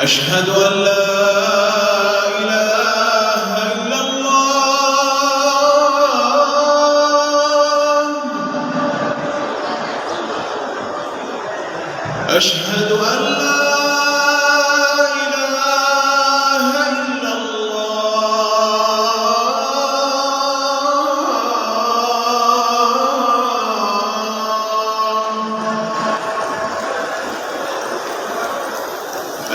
أشهد أن لا إله إلا الله. أشهد أن لا إله إلا الله.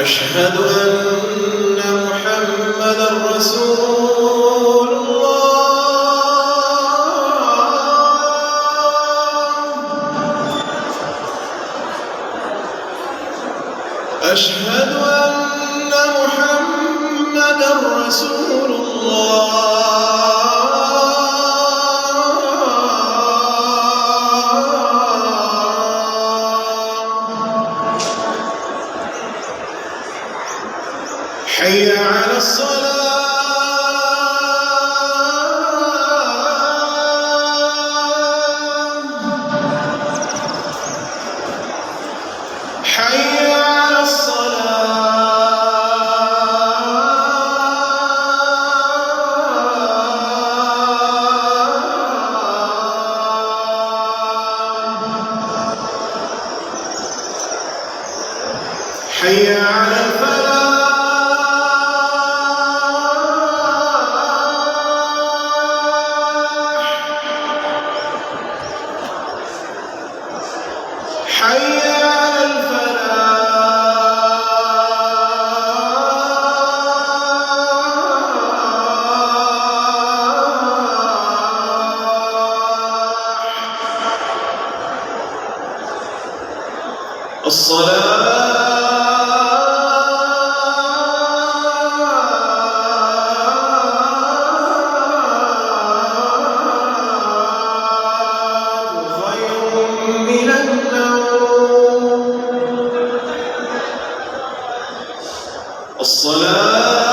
أشهد أن محمدًا رسول الله. أشهد أن محمدًا رسول الله. حي على الصلاة. حي على الصلاة. حي على الفلاح. حي على الفلاح. الصلاة الصلاة